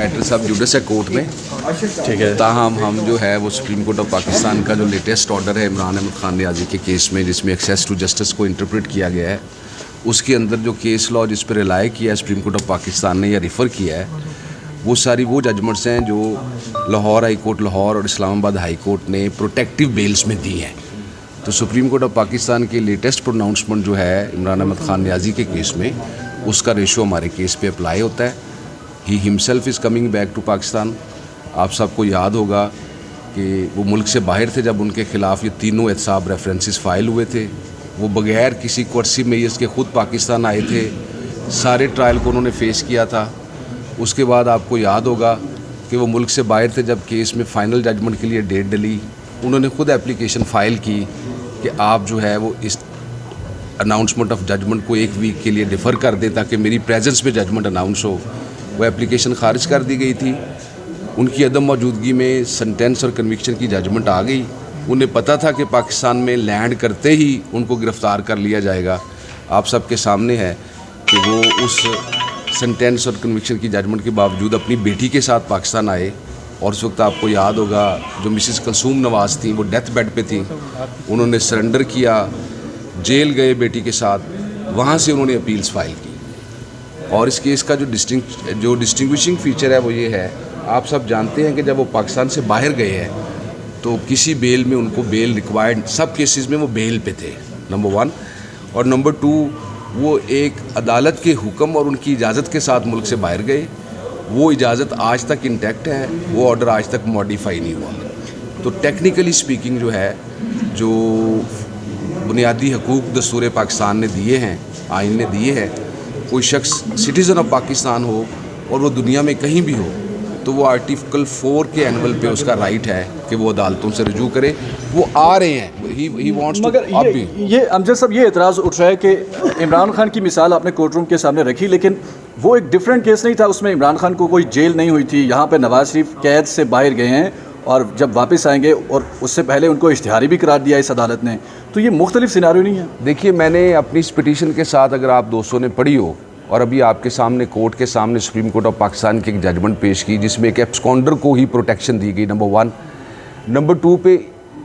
Matter सब जुडिस है court में, ठीक है। ताहम हम जो है वो सुप्रीम कोर्ट ऑफ पाकिस्तान का जो लेटेस्ट ऑर्डर है इमरान अहमद खान नियाज़ी के केस में, जिसमें एक्सेस टू जस्टिस को इंटरप्रेट किया गया है, उसके अंदर जो केस लॉ जिस पर रिलाई किया है सुप्रीम कोर्ट ऑफ पाकिस्तान ने या रिफ़र किया है, वो सारी वो जजमेंट्स हैं जो लाहौर हाई कोर्ट लाहौर और इस्लामाबाद हाई कोर्ट ने प्रोटेक्टिव बेल्स में दी हैं। तो सुप्रीम कोर्ट ऑफ पाकिस्तान की लेटेस्ट प्रोनाउंसमेंट जो है इमरान अहमद खान नियाज़ी के केस में, उसका रेशो हमारे केस पे अप्लाई होता है। He himself is coming back to Pakistan. आप सबको याद होगा कि वो मुल्क से बाहर थे जब उनके ख़िलाफ़ ये तीनों एहतसाब रेफरेंसेस फ़ाइल हुए थे। वो बग़ैर किसी कोर्सी मेयर्स के ख़ुद पाकिस्तान आए थे, सारे ट्रायल को उन्होंने फ़ेस किया था। उसके बाद आपको याद होगा कि वो मुल्क से बाहर थे जब केस में फ़ाइनल जजमेंट के लिए डेट डली, उन्होंने ख़ुद एप्लीकेशन फ़ाइल की कि आप जो है वो इस अनाउंसमेंट ऑफ जजमेंट को 1 वीक के लिए डिफ़र कर दें ताकि मेरी प्रेजेंस में जजमेंट अनाउंस हो। वो एप्लीकेशन खारिज कर दी गई थी। उनकी अदम मौजूदगी में सेंटेंस और कन्विक्शन की जजमेंट आ गई। उन्हें पता था कि पाकिस्तान में लैंड करते ही उनको गिरफ़्तार कर लिया जाएगा। आप सबके सामने है कि वो उस सेंटेंस और कन्विक्शन की जजमेंट के बावजूद अपनी बेटी के साथ पाकिस्तान आए। और उस वक्त आपको याद होगा जो मिसिस कलसूम नवाज़ थी वो डेथ बेड पे थी, उन्होंने सरेंडर किया, जेल गए बेटी के साथ, वहाँ से उन्होंने अपील्स फाइल की। और इस केस का जो डिस्टिंग्विशिंग फ़ीचर है वो ये है, आप सब जानते हैं कि जब वो पाकिस्तान से बाहर गए हैं तो किसी बेल में उनको बेल रिक्वायर्ड, सब केसेस में वो बेल पे थे, नंबर 1। और नंबर 2, वो एक अदालत के हुक्म और उनकी इजाज़त के साथ मुल्क से बाहर गए। वो इजाज़त आज तक इंटैक्ट है, वो ऑर्डर आज तक मॉडिफाई नहीं हुआ। तो टेक्निकली स्पीकिंग जो है, जो बुनियादी हकूक़ दस्तूर पाकिस्तान ने दिए हैं, आइन ने दिए हैं, कोई शख्स सिटीज़न ऑफ पाकिस्तान हो और वो दुनिया में कहीं भी हो, तो वो आर्टिकल 4 के एनवल पे उसका राइट है कि वो अदालतों से रुजू करे। वो आ रहे हैं, ही वांट्स टू। मगर ये अमजद साहब, ये एतराज़ उठ रहा है कि इमरान खान की मिसाल आपने कोर्ट रूम के सामने रखी, लेकिन वो एक डिफरेंट केस नहीं था। उसमें इमरान खान को कोई जेल नहीं हुई थी। यहाँ पे नवाज़ शरीफ कैद से बाहर गए हैं और जब वापस आएंगे, और उससे पहले उनको इश्तिहारी भी करार दिया इस अदालत ने। तो ये मुख्तलिफ सिनारियो नहीं है। देखिए, मैंने अपनी इस पिटीशन के साथ, अगर आप दोस्तों ने पढ़ी हो, और अभी आपके सामने कोर्ट के सामने सुप्रीम कोर्ट ऑफ पाकिस्तान की एक जजमेंट पेश की जिसमें एक एब्सकॉन्डर को ही प्रोटेक्शन दी गई, नंबर 1। नंबर 2 पे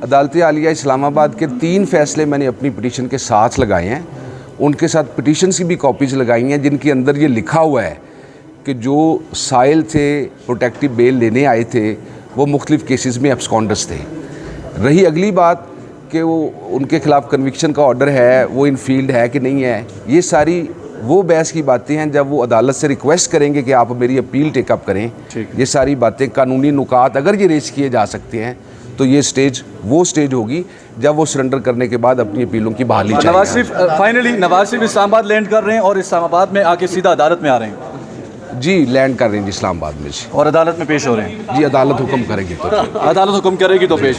अदालत आलिया इस्लामाबाद के 3 फैसले मैंने अपनी पिटीशन के साथ लगाए हैं। उनके साथ पिटीशन्स की भी कॉपीज़ लगाई हैं जिनके अंदर ये लिखा हुआ है कि जो साइल थे, प्रोटेक्टिव बेल लेने आए थे, वो मुख्तलिफ़ केसेस में एब्सकॉन्डर्स थे। रही अगली बात कि वो उनके ख़िलाफ़ कन्विक्शन का ऑर्डर है, वो इन फील्ड है कि नहीं है, ये सारी वो बहस की बातें हैं। जब वो अदालत से रिक्वेस्ट करेंगे कि आप मेरी अपील टेकअप करें, ये सारी बातें, कानूनी नुकात अगर ये रेज किए जा सकते हैं, तो ये स्टेज वो स्टेज होगी जब वो सरेंडर करने के बाद अपनी अपीलों की बहाली चाहेंगे। नवाज शरीफ फाइनली इस्लामाबाद लैंड कर रहे हैं और इस्लामाबाद में आके सीधा अदालत में आ रहे हैं। जी, लैंड कर रहे हैं जी इस्लामाबाद में जी, और अदालत में पेश हो रहे हैं। जी, अदालत हुक्म करेगी तो अदालत हुक्म करेगी तो पेश